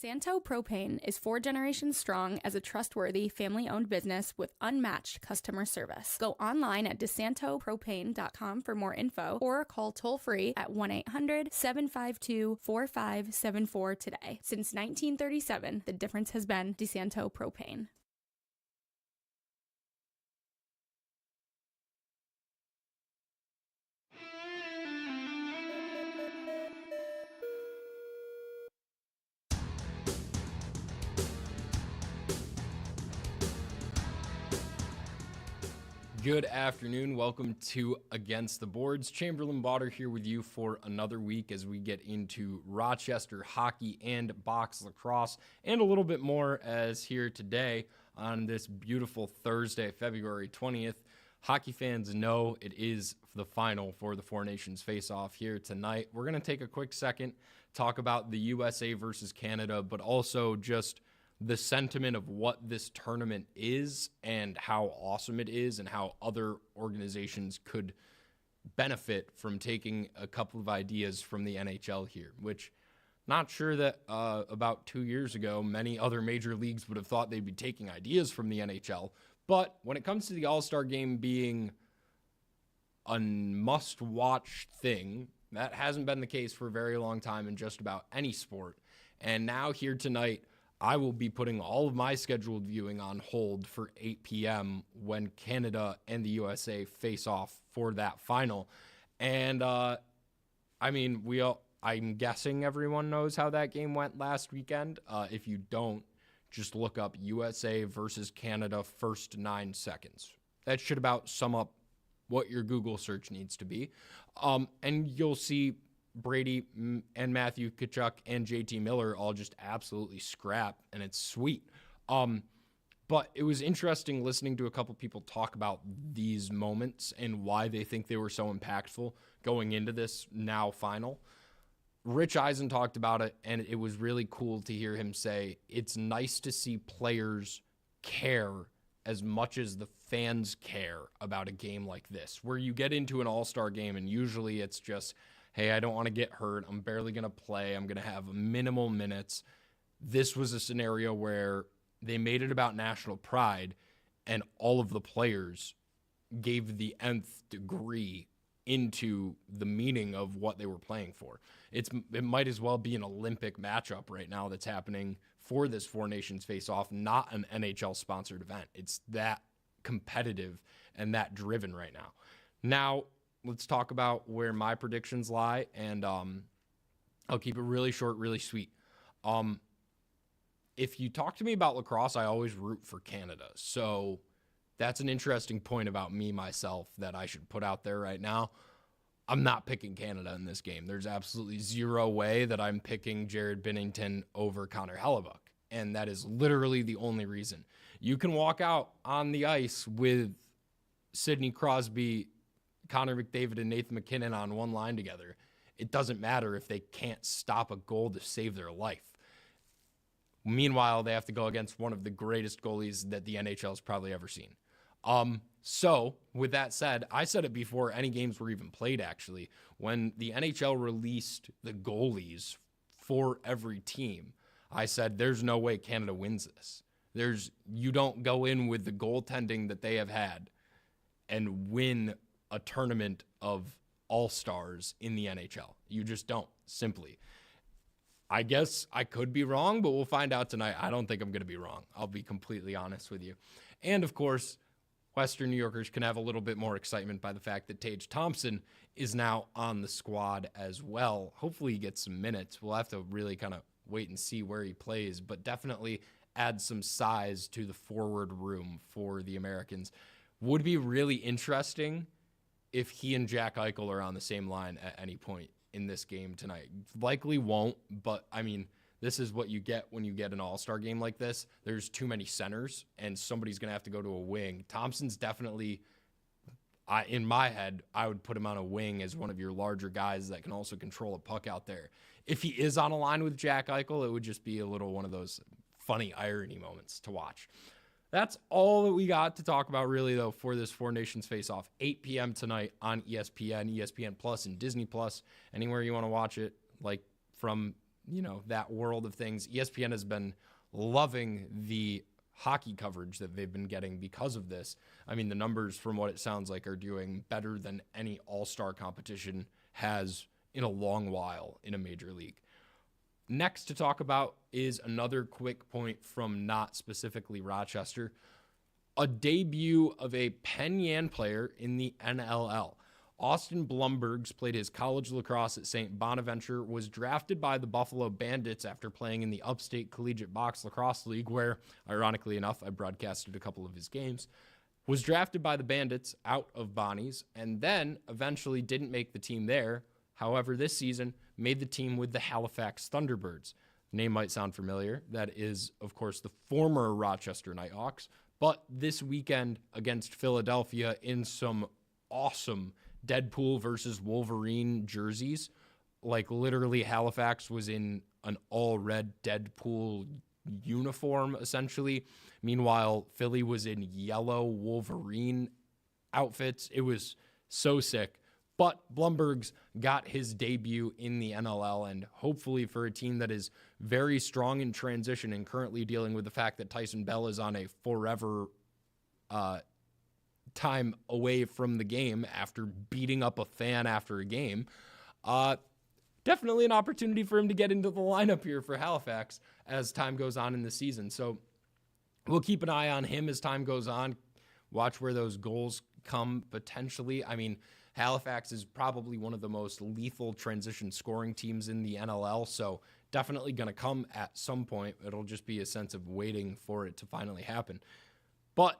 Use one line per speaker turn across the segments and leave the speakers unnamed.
DeSanto Propane is 4 generations strong as a trustworthy, family-owned business with unmatched customer service. Go online at DeSantoPropane.com for more info or call toll-free at 1-800-752-4574 today. Since 1937, the difference has been DeSanto Propane.
Good afternoon. Welcome to Against the Boards. Chamberlain Bauder here with you for another week as we get into Rochester hockey and box lacrosse and a little bit more as here today on this beautiful Thursday, February 20th. Hockey fans know it is the final for the Four Nations face-off here tonight. We're going to take a quick second, talk about the USA versus Canada, but also just the sentiment of what this tournament is and how awesome it is and how other organizations could benefit from taking a couple of ideas from the NHL here, which not sure that about 2 years ago, many other major leagues would have thought they'd be taking ideas from the NHL. But when it comes to the All-Star game being a must-watch thing, that hasn't been the case for a very long time in just about any sport. And now here tonight, I will be putting all of my scheduled viewing on hold for 8 p.m. when Canada and the USA face off for that final. And, I'm guessing everyone knows how that game went last weekend. If you don't, just look up USA versus Canada first 9 seconds. That should about sum up what your Google search needs to be. And you'll see Brady and Matthew Tkachuk and JT Miller all just absolutely scrap, and it's sweet. But it was interesting listening to a couple people talk about these moments and why they think they were so impactful going into this now final. Rich Eisen talked about it, and it was really cool to hear him say it's nice to see players care as much as the fans care about a game like this, where you get into an all-star game and usually it's just, hey, I don't want to get hurt. I'm barely going to play. I'm going to have minimal minutes. This was a scenario where they made it about national pride, and all of the players gave the nth degree into the meaning of what they were playing for. It might as well be an Olympic matchup right now that's happening for this Four Nations face-off, not an NHL-sponsored event. It's that competitive and that driven right now. Now, let's talk about where my predictions lie, and I'll keep it really short, really sweet. If you talk to me about lacrosse, I always root for Canada. So that's an interesting point about me, myself, that I should put out there right now. I'm not picking Canada in this game. There's absolutely zero way that I'm picking Jared Binnington over Connor Hellebuck, and that is literally the only reason. You can walk out on the ice with Sidney Crosby, Connor McDavid, and Nathan McKinnon on one line together. It doesn't matter if they can't stop a goal to save their life. Meanwhile, they have to go against one of the greatest goalies that the NHL has probably ever seen. So with that said, I said it before any games were even played, actually. When the NHL released the goalies for every team, I said, there's no way Canada wins this. You don't go in with the goaltending that they have had and win a tournament of all-stars in the NHL. You just don't, simply. I guess I could be wrong, but we'll find out tonight. I don't think I'm going to be wrong. I'll be completely honest with you. And, of course, Western New Yorkers can have a little bit more excitement by the fact that Tage Thompson is now on the squad as well. Hopefully he gets some minutes. We'll have to really kind of wait and see where he plays, but definitely add some size to the forward room for the Americans. Would be really interesting if he and Jack Eichel are on the same line at any point in this game tonight. Likely won't, but I mean, this is what you get when you get an all-star game like this. There's too many centers, and somebody's going to have to go to a wing. Thompson's definitely, in my head, I would put him on a wing as one of your larger guys that can also control a puck out there. If he is on a line with Jack Eichel, it would just be a little one of those funny irony moments to watch. That's all that we got to talk about, really, though, for this Four Nations face-off. 8 p.m. tonight on ESPN, ESPN Plus, and Disney Plus. Anywhere you want to watch it, like from that world of things. ESPN has been loving the hockey coverage that they've been getting because of this. I mean, the numbers from what it sounds like are doing better than any all-star competition has in a long while in a major league. Next to talk about is another quick point from not specifically Rochester, a debut of a Penn Yan player in the NLL. Austin Blumbergs played his college lacrosse at St. Bonaventure, was drafted by the Buffalo Bandits after playing in the Upstate Collegiate Box Lacrosse League, where, ironically enough, I broadcasted a couple of his games, was drafted by the Bandits out of Bonnie's, and then eventually didn't make the team there. However, this season made the team with the Halifax Thunderbirds. The name might sound familiar. That is, of course, the former Rochester Knighthawks, but this weekend against Philadelphia in some awesome Deadpool versus Wolverine jerseys. Like literally Halifax was in an all red Deadpool uniform essentially. Meanwhile, Philly was in yellow Wolverine outfits. It was so sick. But Blumbergs got his debut in the NLL, and hopefully for a team that is very strong in transition and currently dealing with the fact that Tyson Bell is on a forever time away from the game after beating up a fan after a game. Definitely an opportunity for him to get into the lineup here for Halifax as time goes on in the season. So we'll keep an eye on him as time goes on. Watch where those goals come potentially. I mean, Halifax is probably one of the most lethal transition scoring teams in the NLL, so definitely going to come at some point. It'll just be a sense of waiting for it to finally happen. But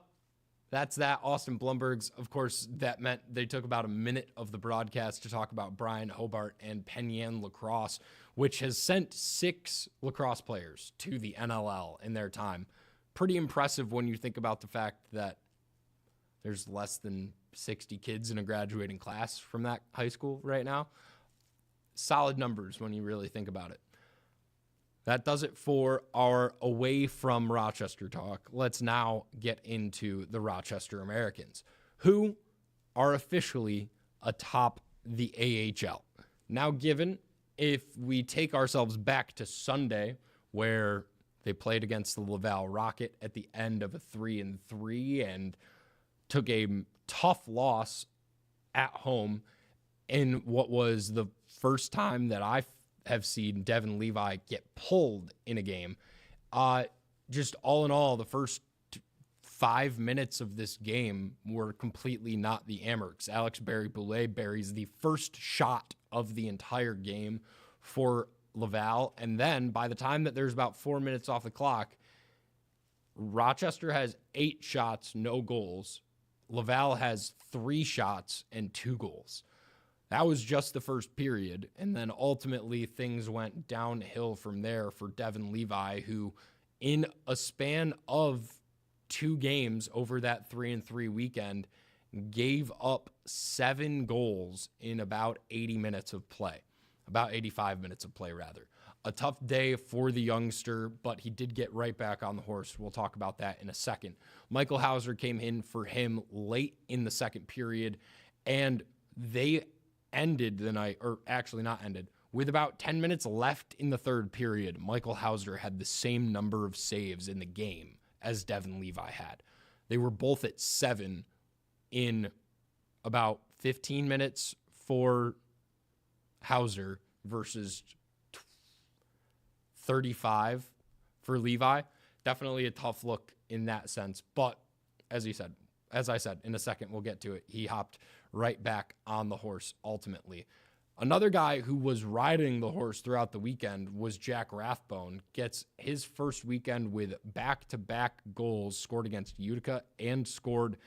that's that. Austin Blumbergs, of course, that meant they took about a minute of the broadcast to talk about Brian Hobart and Penn Yan Lacrosse, which has sent 6 lacrosse players to the NLL in their time. Pretty impressive when you think about the fact that there's less than 60 kids in a graduating class from that high school right now. Solid numbers when you really think about it. That does it for our away from Rochester talk. Let's now get into the Rochester Americans, who are officially atop the AHL. Now, given if we take ourselves back to Sunday, where they played against the Laval Rocket at the end of a 3-3 and took a tough loss at home in what was the first time that I have seen Devin Levi get pulled in a game. Just all in all, the first 5 minutes of this game were completely not the Amerks. Alex Barry-Boulet buries the first shot of the entire game for Laval, and then by the time that there's about 4 minutes off the clock, Rochester has 8 shots, no goals. Laval has 3 shots and 2 goals. That was just the first period, and then ultimately things went downhill from there for Devin Levi, who in a span of 2 games over that 3-3 weekend gave up 7 goals in about 80 minutes of play, about 85 minutes of play rather. A tough day for the youngster, but he did get right back on the horse. We'll talk about that in a second. Michael Hauser came in for him late in the second period, and they ended the night, or actually not ended, with about 10 minutes left in the third period. Michael Hauser had the same number of saves in the game as Devin Levi had. They were both at 7 in about 15 minutes for Hauser versus 35 for Levi. Definitely a tough look in that sense. But as I said, in a second, we'll get to it. He hopped right back on the horse ultimately. Another guy who was riding the horse throughout the weekend was Jack Rathbone. Gets his first weekend with back-to-back goals, scored against Utica and scored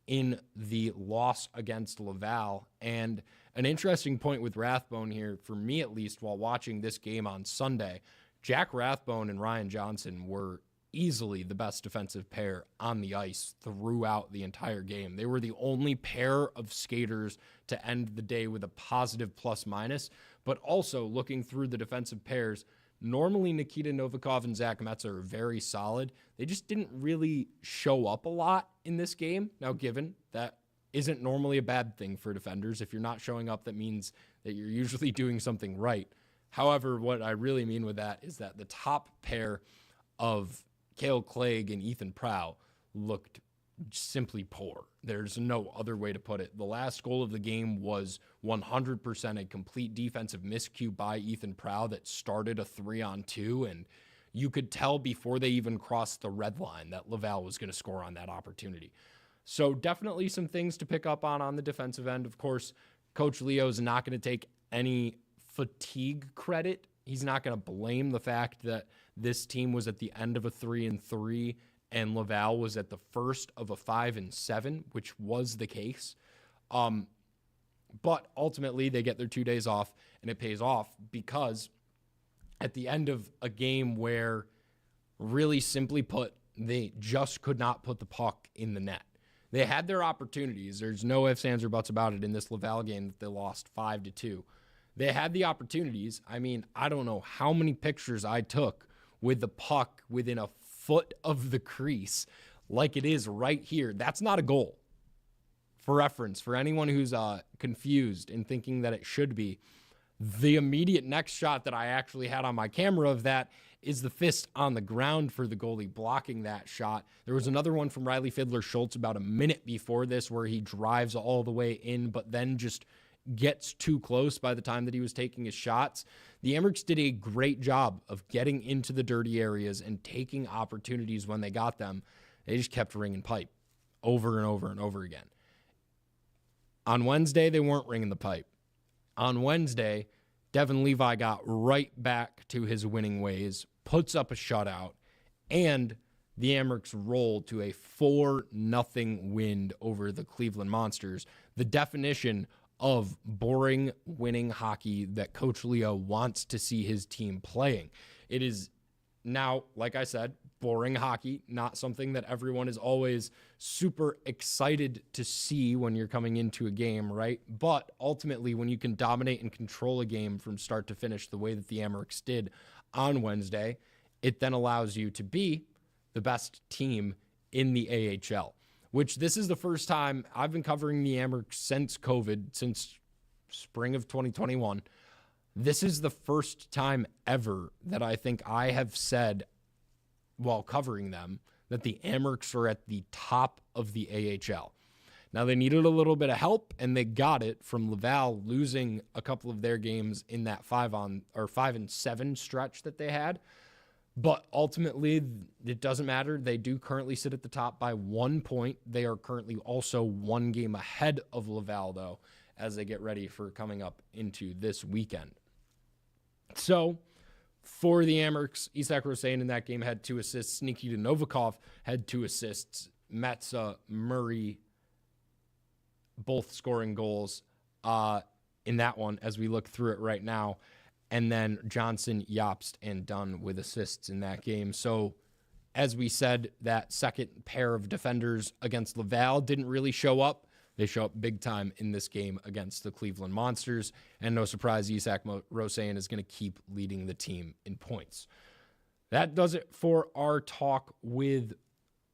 in the loss against Laval. And an interesting point with Rathbone here, for me at least, while watching this game on Sunday, Jack Rathbone and Ryan Johnson were easily the best defensive pair on the ice throughout the entire game. They were the only pair of skaters to end the day with a positive plus-minus, but also looking through the defensive pairs, normally Nikita Novikov and Zach Metzer are very solid. They just didn't really show up a lot in this game. Now, given that isn't normally a bad thing for defenders. If you're not showing up, that means that you're usually doing something right. However, what I really mean with that is that the top pair of Cale Clegg and Ethan Prow looked simply poor. There's no other way to put it. The last goal of the game was 100% a complete defensive miscue by Ethan Prow that started a 3-on-2, and you could tell before they even crossed the red line that Laval was going to score on that opportunity. So definitely some things to pick up on the defensive end. Of course, Coach Leo is not going to take any fatigue credit. He's not going to blame the fact that this team was at the end of a 3-3 and Laval was at the first of a 5-7, which was the case. But ultimately, they get their 2 days off, and it pays off because at the end of a game where, really simply put, they just could not put the puck in the net. They had their opportunities. There's no ifs, ands, or buts about it in this Laval game that they lost 5-2. They had the opportunities. I mean, I don't know how many pictures I took with the puck within a foot of the crease like it is right here. That's not a goal. For reference, for anyone who's confused and thinking that it should be, the immediate next shot that I actually had on my camera of that is the fist on the ground for the goalie blocking that shot. There was another one from Riley Fiddler-Schultz about a minute before this where he drives all the way in but then just gets too close by the time that he was taking his shots. The Amerks did a great job of getting into the dirty areas and taking opportunities when they got them. They just kept ringing pipe over and over and over again. On Wednesday, they weren't ringing the pipe. On Wednesday, Devin Levi got right back to his winning ways, puts up a shutout, and the Amerks rolled to a 4-0 win over the Cleveland Monsters. The definition of boring winning hockey that Coach Leo wants to see his team playing. It is now, like I said, boring hockey, not something that everyone is always super excited to see when you're coming into a game, right? But ultimately, when you can dominate and control a game from start to finish the way that the Amerks did on Wednesday, it then allows you to be the best team in the AHL. Which this is the first time I've been covering the Amerks since COVID, since spring of 2021. This is the first time ever that I think I have said while covering them that the Amerks are at the top of the AHL. Now, they needed a little bit of help, and they got it from Laval losing a couple of their games in that 5-7 stretch that they had. But ultimately, it doesn't matter. They do currently sit at the top by 1 point. They are currently also 1 game ahead of Laval, though, as they get ready for coming up into this weekend. So, for the Amerks, Isak Rosen in that game had 2 assists. Nikita Novikov had 2 assists. Metsa, Murray, both scoring goals in that one as we look through it right now. And then Johnson, Jobst, and Dunn with assists in that game. So, as we said, that second pair of defenders against Laval didn't really show up. They show up big time in this game against the Cleveland Monsters. And no surprise, Isak Rosen is going to keep leading the team in points. That does it for our talk with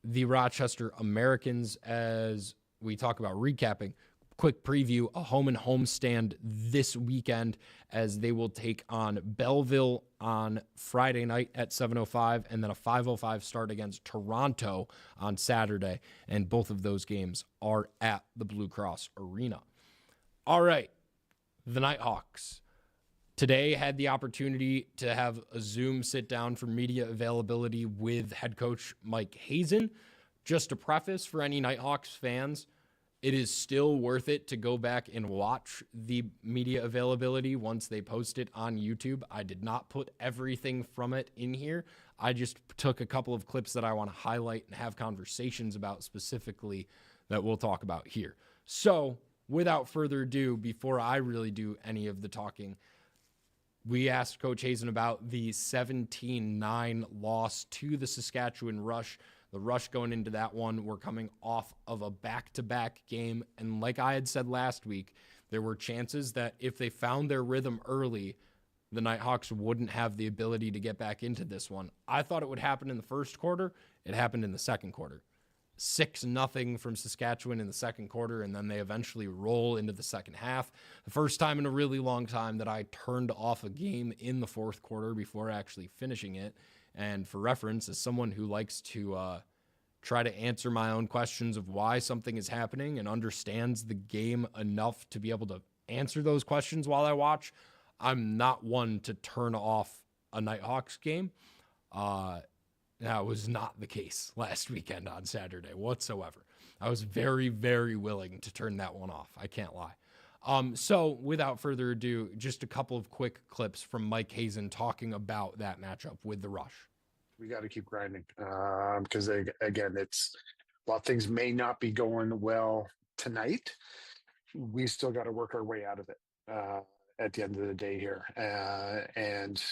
the Rochester Americans as we talk about recapping. Quick preview, a home and home stand this weekend as they will take on Belleville on Friday night at 7:05 and then a 5:05 start against Toronto on Saturday. And both of those games are at the Blue Cross Arena. All right, the Knighthawks. Today had the opportunity to have a Zoom sit down for media availability with head coach Mike Hasen. Just to preface for any Knighthawks fans, it is still worth it to go back and watch the media availability once they post it on YouTube. I did not put everything from it in here. I just took a couple of clips that I want to highlight and have conversations about specifically that we'll talk about here. So, without further ado, before I really do any of the talking, we asked Coach Hasen about the 17-9 loss to the Saskatchewan Rush. The Rush going into that one were coming off of a back-to-back game. And like I had said last week, there were chances that if they found their rhythm early, the Knighthawks wouldn't have the ability to get back into this one. I thought it would happen in the first quarter. It happened in the second quarter. 6-0 from Saskatchewan in the second quarter, and then they eventually roll into the second half. The first time in a really long time that I turned off a game in the fourth quarter before actually finishing it. And for reference, as someone who likes to try to answer my own questions of why something is happening and understands the game enough to be able to answer those questions while I watch, I'm not one to turn off a Knighthawks game. That was not the case last weekend on Saturday whatsoever. I was very, very willing to turn that one off. I can't lie. So without further ado, just a couple of quick clips from Mike Hasen talking about that matchup with the Rush.
We got to keep grinding because, again, while things may not be going well tonight, we still got to work our way out of it at the end of the day here. And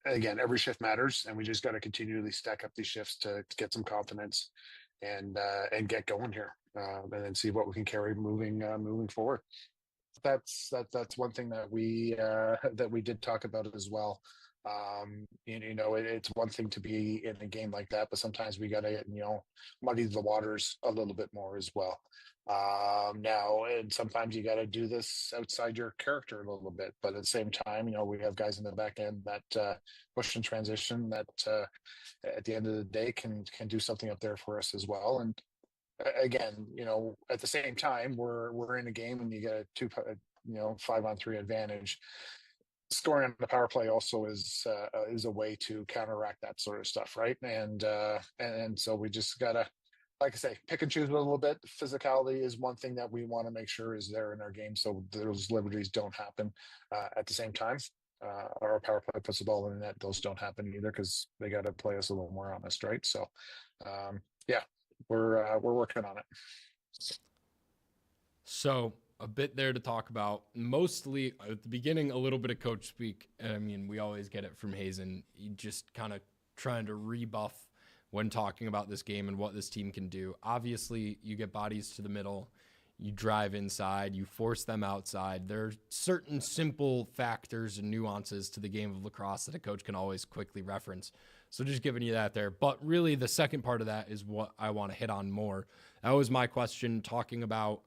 again, every shift matters, and we just got to continually stack up these shifts to get some confidence and get going here, and then see what we can carry moving forward. That's one thing that we did talk about as well. It's one thing to be in a game like that, but sometimes we got to muddy the waters a little bit more as well. Now, and sometimes you got to do this outside your character a little bit, but at the same time, we have guys in the back end that push and transition that at the end of the day can do something up there for us as well. And again, at the same time, we're in a game and you get a 5-on-3 advantage. Scoring on the power play also is a way to counteract that sort of stuff, right? And so we just gotta, like I say, pick and choose a little bit. Physicality is one thing that we want to make sure is there in our game, so those liberties don't happen. At the same time, our power play puts the ball in the net; those don't happen either because they got to play us a little more honest, right? So, we're working on it.
So a bit there to talk about. Mostly at the beginning, a little bit of coach speak. I mean, we always get it from Hasen. He just kind of trying to rebuff when talking about this game and what this team can do. Obviously, you get bodies to the middle, you drive inside, you force them outside. There are certain simple factors and nuances to the game of lacrosse that a coach can always quickly reference. So just giving you that there. But really, the second part of that is what I want to hit on more. That was my question, talking about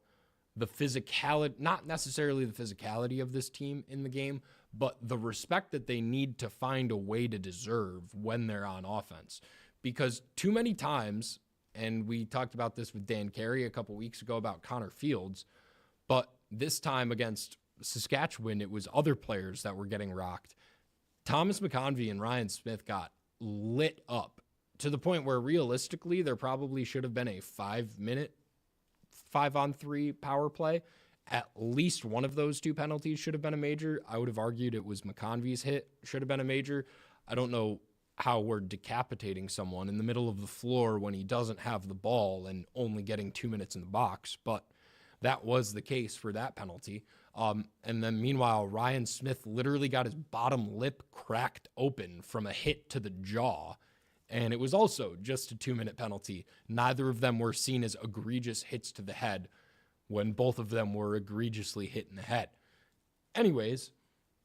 the physicality, not necessarily the physicality of this team in the game, but the respect that they need to find a way to deserve when they're on offense. Because too many times, and we talked about this with Dan Carey a couple weeks ago about Connor Fields, but this time against Saskatchewan, it was other players that were getting rocked. Thomas McConvey and Ryan Smith got lit up to the point where realistically there probably should have been a 5-minute 5-on-3 power play. At least one of those two penalties should have been a major. I would have argued it was McConvey's hit should have been a major. I don't know how we're decapitating someone in the middle of the floor when he doesn't have the ball and only getting 2 minutes in the box, but that was the case for that penalty. And then meanwhile, Ryan Smith literally got his bottom lip cracked open from a hit to the jaw, and it was also just a 2-minute penalty. Neither of them were seen as egregious hits to the head when both of them were egregiously hit in the head. Anyways,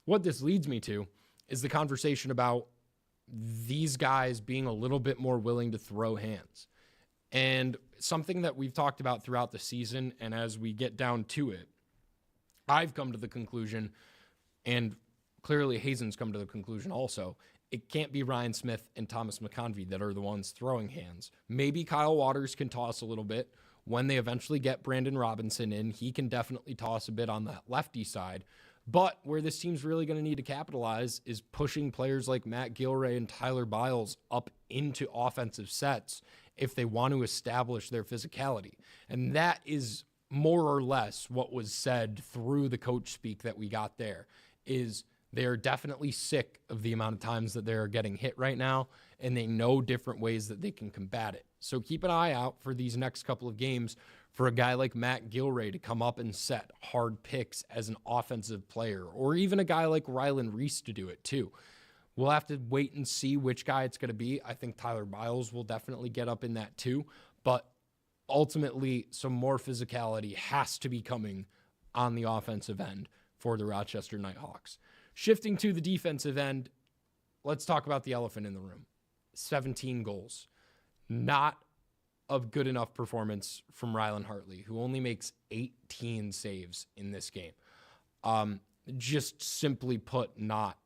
what this leads me to is the conversation about these guys being a little bit more willing to throw hands. And something that we've talked about throughout the season, and as we get down to it, I've come to the conclusion, and clearly Hasen's come to the conclusion also, it can't be Ryan Smith and Thomas McConvey that are the ones throwing hands. Maybe Kyle Waters can toss a little bit. When they eventually get Brandon Robinson in, he can definitely toss a bit on that lefty side. But where this team's really going to need to capitalize is pushing players like Matt Gilray and Tyler Biles up into offensive sets if they want to establish their physicality. And that is more or less what was said through the coach speak that we got there, is they're definitely sick of the amount of times that they're getting hit right now, and they know different ways that they can combat it. So keep an eye out for these next couple of games for a guy like Matt Gilray to come up and set hard picks as an offensive player, or even a guy like Rylan Reese to do it too. We'll have to wait and see which guy it's going to be. I think Tyler Biles will definitely get up in that too, but ultimately some more physicality has to be coming on the offensive end for the Rochester Knighthawks. Shifting to the defensive end, let's talk about the elephant in the room. 17 goals. Not a good enough performance from Rylan Hartley, who only makes 18 saves in this game. Just simply put, not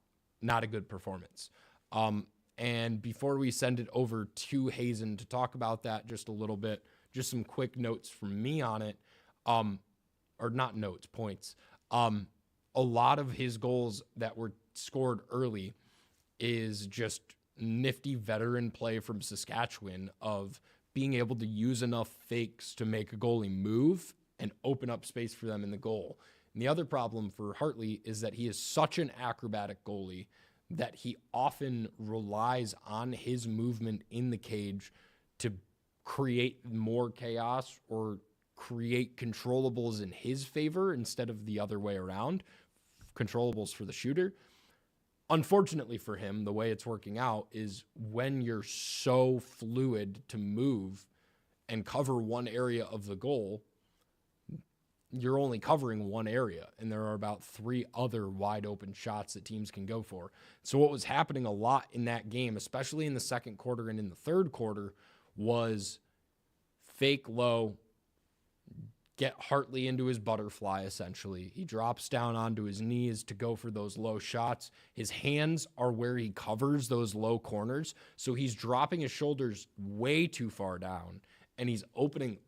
a good performance. And before we send it over to Hasen to talk about that just a little bit, just some quick notes from me on it, or not notes, points. A lot of his goals that were scored early is just nifty veteran play from Saskatchewan of being able to use enough fakes to make a goalie move and open up space for them in the goal. And the other problem for Hartley is that he is such an acrobatic goalie that he often relies on his movement in the cage to create more chaos or create controllables in his favor instead of the other way around, controllables for the shooter. Unfortunately for him, the way it's working out is when you're so fluid to move and cover one area of the goal, you're only covering one area, and there are about 3 other wide open shots that teams can go for. So what was happening a lot in that game, especially in the second quarter and in the third quarter, was fake low, get Hartley into his butterfly, essentially. He drops down onto his knees to go for those low shots. His hands are where he covers those low corners, so he's dropping his shoulders way too far down, and he's opening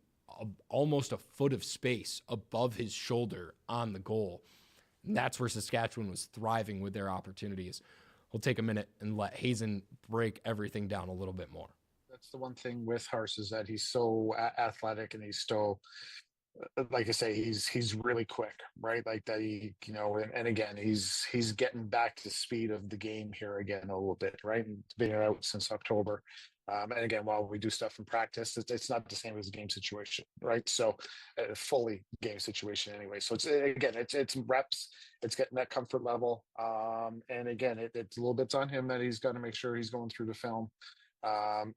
almost a foot of space above his shoulder on the goal. And that's where Saskatchewan was thriving with their opportunities. We'll take a minute and let Hasen break everything down a little bit more.
That's the one thing with Hars is that he's so athletic, and he's so, like I say, he's really quick, right? Like that and again, he's getting back to speed of the game here again a little bit, right? And been out since October. And again, while we do stuff in practice, it's not the same as a game situation, right? So fully game situation anyway. So it's reps, it's getting that comfort level. And again, it's a little bit on him that he's got to make sure he's going through the film.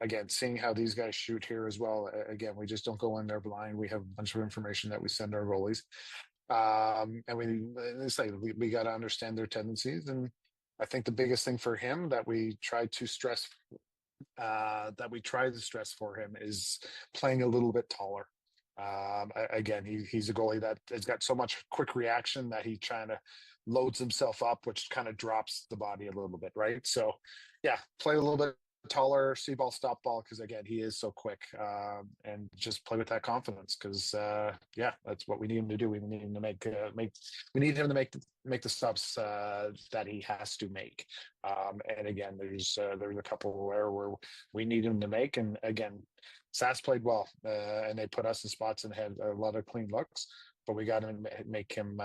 Again, seeing how these guys shoot here as well. Again, we just don't go in there blind. We have a bunch of information that we send our goalies. And we got to understand their tendencies. And I think the biggest thing for him that we try to stress for him is playing a little bit taller. Again, he's a goalie that has got so much quick reaction that he trying to loads himself up, which kind of drops the body a little bit, right? So yeah, play a little bit taller, see ball, stop ball, because again, he is so quick, and just play with that confidence, because that's what we need him to do. We need him to make the stops that he has to make. And again, there's a couple where we need him to make, and again, Sass played well, and they put us in spots and had a lot of clean looks. But we got to make him.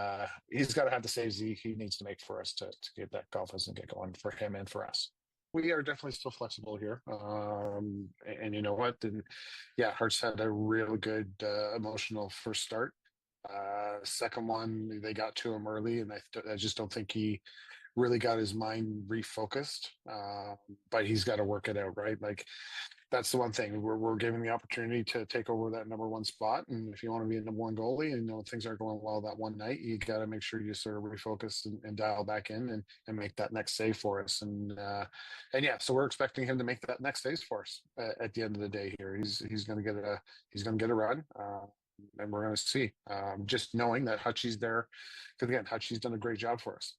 He's got to have the saves he needs to make for us to get that confidence and get going for him and for us. We are definitely still flexible here. And you know what? And yeah, Hearts had a really good emotional first start. Second one, they got to him early, and I just don't think he really got his mind refocused. But he's got to work it out, right? Like, that's the one thing we're given the opportunity to take over that number 1 spot. And if you want to be a number 1 goalie and things aren't going well that one night, you got to make sure you sort of refocus and dial back in and make that next save for us. And yeah, so we're expecting him to make that next save for us at the end of the day here. He's going to get a run. And we're going to see, just knowing that Hutchie's there, because again, Hutchie's done a great job for us.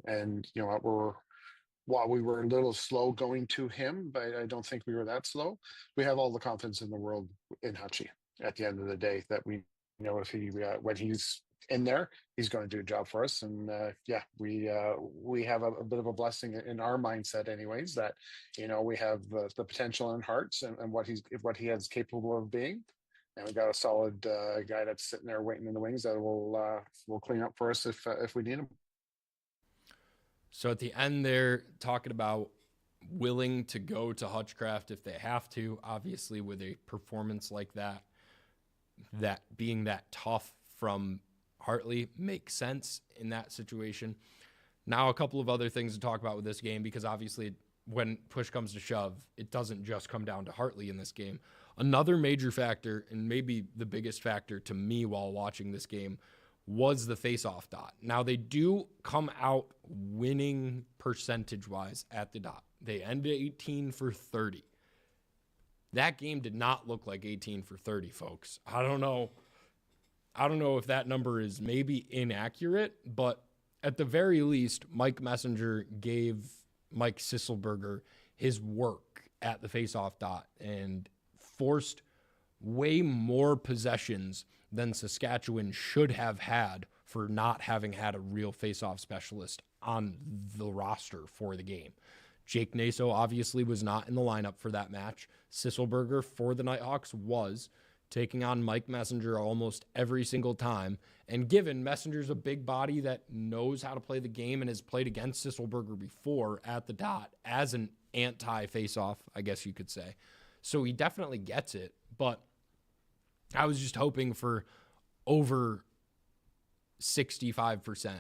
And you know what, while we were a little slow going to him, but I don't think we were that slow. We have all the confidence in the world in Hutchie at the end of the day, that we know if when he's in there, he's going to do a job for us. And we have a bit of a blessing in our mindset anyways, that, we have the potential in Hearts and what he is capable of being. And we got a solid guy that's sitting there waiting in the wings that will clean up for us if we need him.
So at the end, they're talking about willing to go to Hutchcraft if they have to. Obviously, with a performance like that being that tough from Hartley makes sense in that situation. Now, a couple of other things to talk about with this game, because obviously when push comes to shove, it doesn't just come down to Hartley in this game. Another major factor, and maybe the biggest factor to me while watching this game, was the face-off dot. Now, they do come out winning percentage-wise at the dot. They end 18 for 30. That game did not look like 18 for 30, folks. I don't know if that number is maybe inaccurate, but at the very least, Mike Messenger gave Mike Sisselberger his work at the faceoff dot and forced way more possessions than Saskatchewan should have had for not having had a real faceoff specialist on the roster for the game. Jake Naso obviously was not in the lineup for that match. Sisselberger for the Knighthawks was, taking on Mike Messenger almost every single time. And given Messenger's a big body that knows how to play the game and has played against Sisselberger before at the dot as an anti-faceoff, I guess you could say. So he definitely gets it, but I was just hoping for over 65%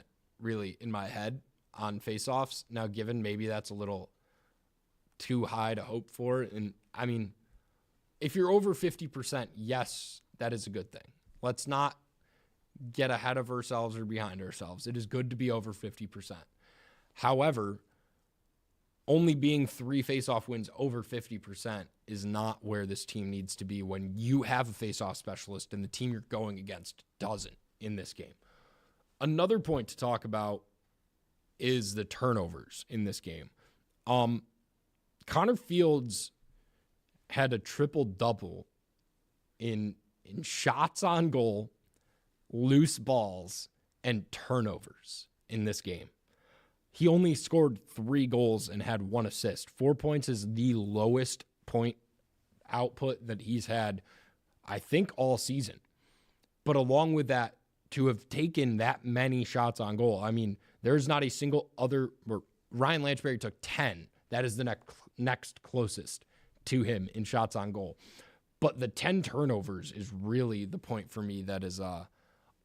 really in my head on faceoffs. Now, given maybe that's a little too high to hope for. And I mean, if you're over 50%, yes, that is a good thing. Let's not get ahead of ourselves or behind ourselves. It is good to be over 50%. However, only being 3 faceoff wins over 50% is not where this team needs to be when you have a faceoff specialist and the team you're going against doesn't in this game. Another point to talk about is the turnovers in this game. Connor Fields had a triple-double in shots on goal, loose balls, and turnovers in this game. He only scored 3 goals and had 1 assist. 4 points is the lowest point output that he's had, I think, all season. But along with that, to have taken that many shots on goal, I mean, there's not a single other. Ryan Lanchbury took 10. That is the next closest to him in shots on goal. But the 10 turnovers is really the point for me that is a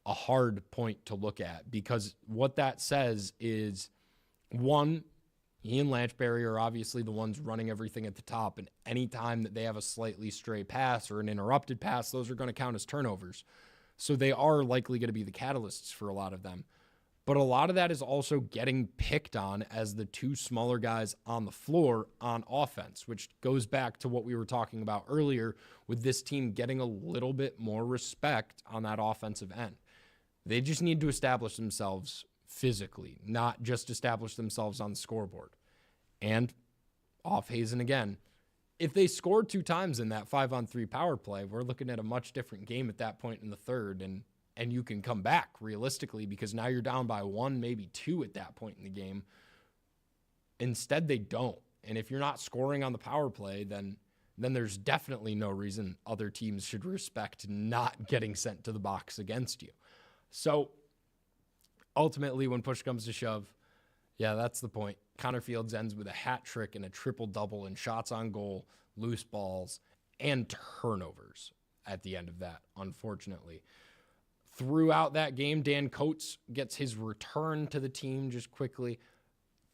hard point to look at, because what that says is, one, he and Lanchbury are obviously the ones running everything at the top, and any time that they have a slightly stray pass or an interrupted pass, those are going to count as turnovers. So they are likely going to be the catalysts for a lot of them. But a lot of that is also getting picked on as the 2 smaller guys on the floor on offense, which goes back to what we were talking about earlier with this team getting a little bit more respect on that offensive end. They just need to establish themselves physically, not just establish themselves on the scoreboard. And off Hasen again, if they scored 2 times in that 5-on-3 power play, we're looking at a much different game at that point in the third, and you can come back realistically, because now you're down by 1, maybe 2 at that point in the game. Instead, they don't. And if you're not scoring on the power play, then there's definitely no reason other teams should respect not getting sent to the box against you. So ultimately, when push comes to shove, yeah, that's the point. Connor Fields ends with a hat trick and a triple-double in shots on goal, loose balls, and turnovers at the end of that, unfortunately. Throughout that game, Dan Coates gets his return to the team just quickly.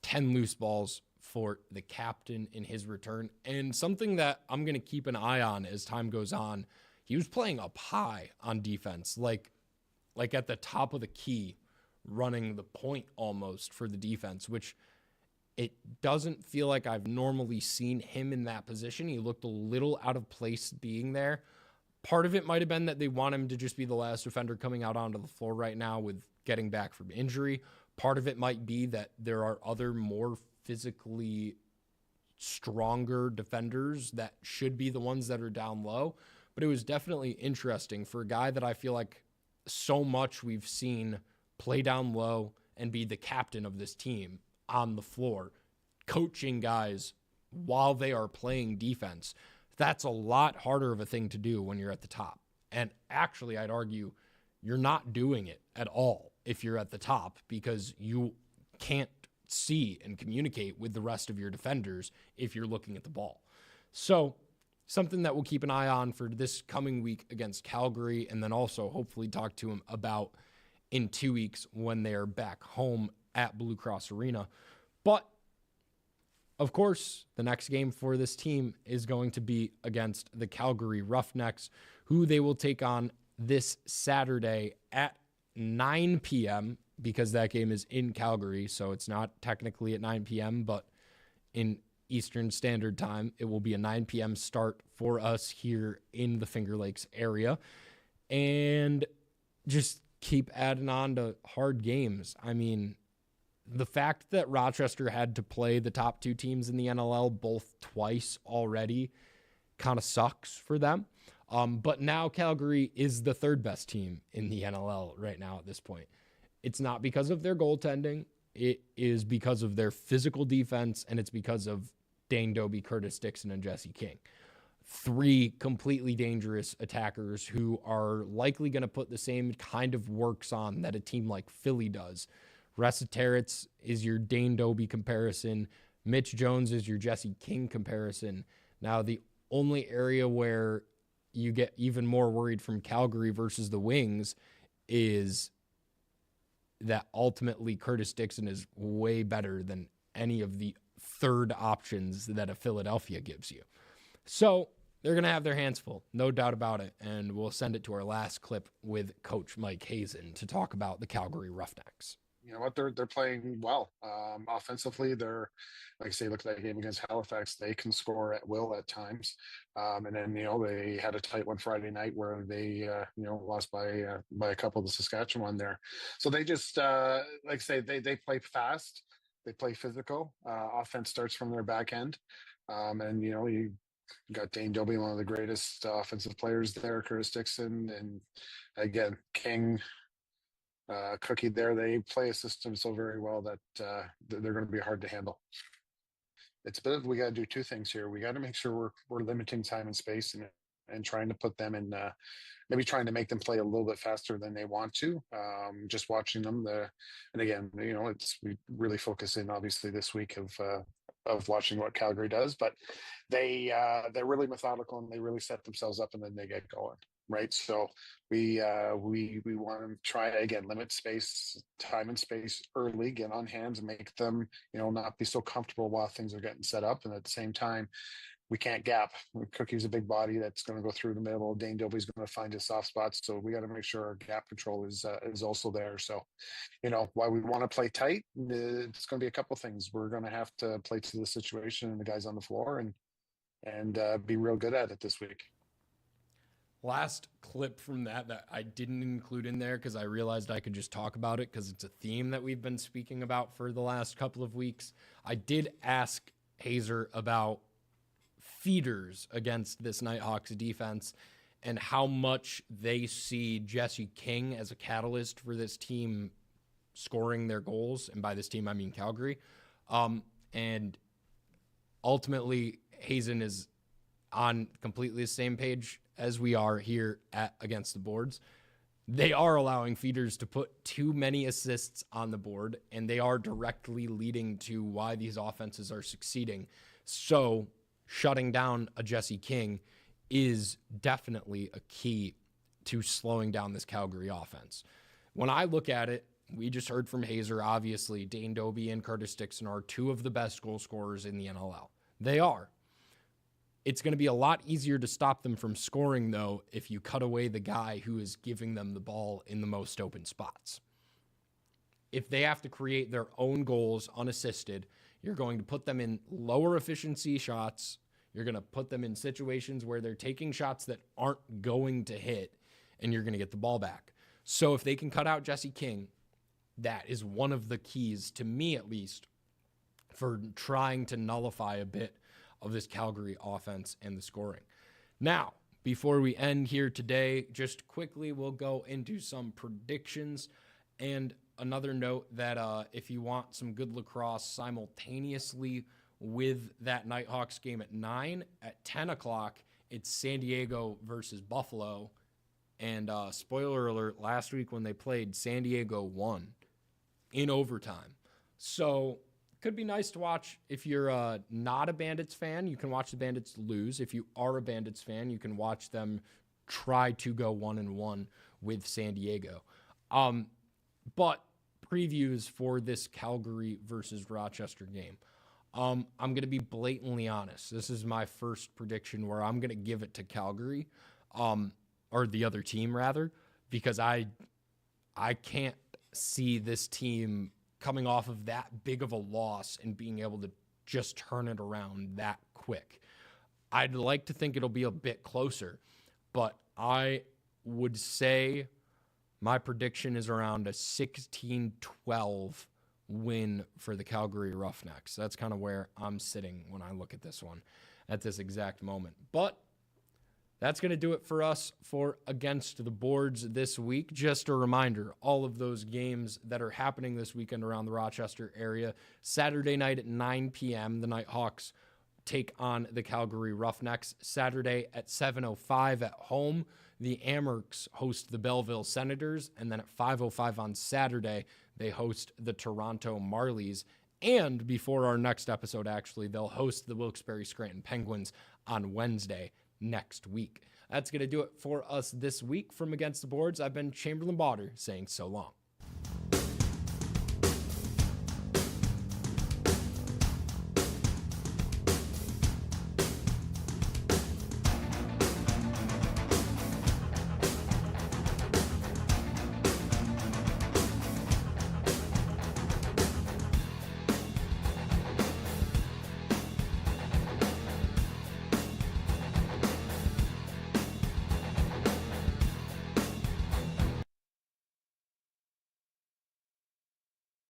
10 loose balls for the captain in his return. And something that I'm going to keep an eye on as time goes on, he was playing up high on defense, like at the top of the key, running the point almost for the defense, which it doesn't feel like I've normally seen him in that position. He looked a little out of place being there. Part of it might have been that they want him to just be the last defender coming out onto the floor right now with getting back from injury. Part of it might be that there are other more physically stronger defenders that should be the ones that are down low. But it was definitely interesting for a guy that I feel like so much we've seen play down low and be the captain of this team on the floor, coaching guys while they are playing defense. That's a lot harder of a thing to do when you're at the top. And actually, I'd argue you're not doing it at all if you're at the top, because you can't see and communicate with the rest of your defenders if you're looking at the ball. So something that we'll keep an eye on for this coming week against Calgary, and then also hopefully talk to him about in 2 weeks when they are back home at Blue Cross Arena. But of course, the next game for this team is going to be against the Calgary Roughnecks, who they will take on this Saturday at 9 p.m. because that game is in Calgary, so it's not technically at 9 p.m., but in Eastern Standard Time. It will be a 9 p.m. start for us here in the Finger Lakes area. And just keep adding on to hard games. I mean, the fact that Rochester had to play the top 2 teams in the NLL both twice already kind of sucks for them. But now Calgary is the 3rd best team in the NLL right now at this point. It's not because of their goaltending. It is because of their physical defense, and it's because of Dane Doby, Curtis Dixon, and Jesse King. 3 completely dangerous attackers who are likely going to put the same kind of works on that a team like Philly does. Ressa Terrets is your Dane Doby comparison. Mitch Jones is your Jesse King comparison. Now, the only area where you get even more worried from Calgary versus the Wings is that ultimately Curtis Dixon is way better than any of the 3rd options that a Philadelphia gives you. So they're going to have their hands full, no doubt about it. And we'll send it to our last clip with Coach Mike Hasen to talk about the Calgary Roughnecks.
You know what, they're playing well. Offensively, they're, like I say, look at that game against Halifax. They can score at will at times. And then, they had a tight one Friday night where they, lost by a couple of the Saskatchewan there. So they just, like I say, they play fast. They play physical. Offense starts from their back end. And, you got Dane Doby, one of the greatest offensive players there, Curtis Dixon, and again, King, Cookie there. They play a system so very well that they're going to be hard to handle. It's been, we got to do 2 things here. We got to make sure we're limiting time and space and trying to put them in, maybe trying to make them play a little bit faster than they want to. Just watching them, and again, we really focus in obviously this week of watching what Calgary does, but they're really methodical and they really set themselves up and then they get going. Right. So we want to try again, limit time and space early, get on hands and make them, not be so comfortable while things are getting set up. And at the same time, we can't gap. Cookie's a big body that's going to go through the middle. Dane Doby's going to find his soft spots. So we got to make sure our gap control is also there. So, while we want to play tight, it's going to be a couple things. We're going to have to play to the situation and the guys on the floor and be real good at it this week.
Last clip from that I didn't include in there because I realized I could just talk about it because it's a theme that we've been speaking about for the last couple of weeks. I did ask Haser about feeders against this Knighthawks defense and how much they see Jesse King as a catalyst for this team scoring their goals. And by this team, I mean Calgary. And ultimately, Hasen is on completely the same page as we are here at Against the Boards. They are allowing feeders to put too many assists on the board, and they are directly leading to why these offenses are succeeding. So shutting down a Jesse King is definitely a key to slowing down this Calgary offense. When I look at it, we just heard from Haser, obviously, Dane Doby and Curtis Dixon are 2 of the best goal scorers in the NLL. They are. It's going to be a lot easier to stop them from scoring, though, if you cut away the guy who is giving them the ball in the most open spots. If they have to create their own goals unassisted, you're going to put them in lower efficiency shots. You're going to put them in situations where they're taking shots that aren't going to hit, and you're going to get the ball back. So if they can cut out Jesse King, that is one of the keys, to me at least, for trying to nullify a bit of this Calgary offense and the scoring. Now, before we end here today, just quickly, we'll go into some predictions. And another note that if you want some good lacrosse simultaneously with that Knighthawks game at 9, at 10 o'clock, it's San Diego versus Buffalo. And spoiler alert, last week when they played, San Diego won in overtime. So could be nice to watch. If you're not a Bandits fan, you can watch the Bandits lose. If you are a Bandits fan, you can watch them try to go 1-1 with San Diego. But previews for this Calgary versus Rochester game. I'm going to be blatantly honest. This is my first prediction where I'm going to give it to Calgary, or the other team rather, because I can't see this team coming off of that big of a loss and being able to just turn it around that quick. I'd like to think it'll be a bit closer, but I would say my prediction is around a 16-12 win for the Calgary Roughnecks. That's kind of where I'm sitting when I look at this one at this exact moment. But that's going to do it for us for Against the Boards this week. Just a reminder, all of those games that are happening this weekend around the Rochester area. Saturday night at 9 p.m., the Knighthawks take on the Calgary Roughnecks. Saturday at 7:05 at home, the Amerks host the Belleville Senators. And then at 5:05 on Saturday, they host the Toronto Marlies. And before our next episode, actually, they'll host the Wilkes-Barre Scranton Penguins on Wednesday next week. That's going to do it for us this week from Against the Boards. I've been Chamberlain Bauder saying so long.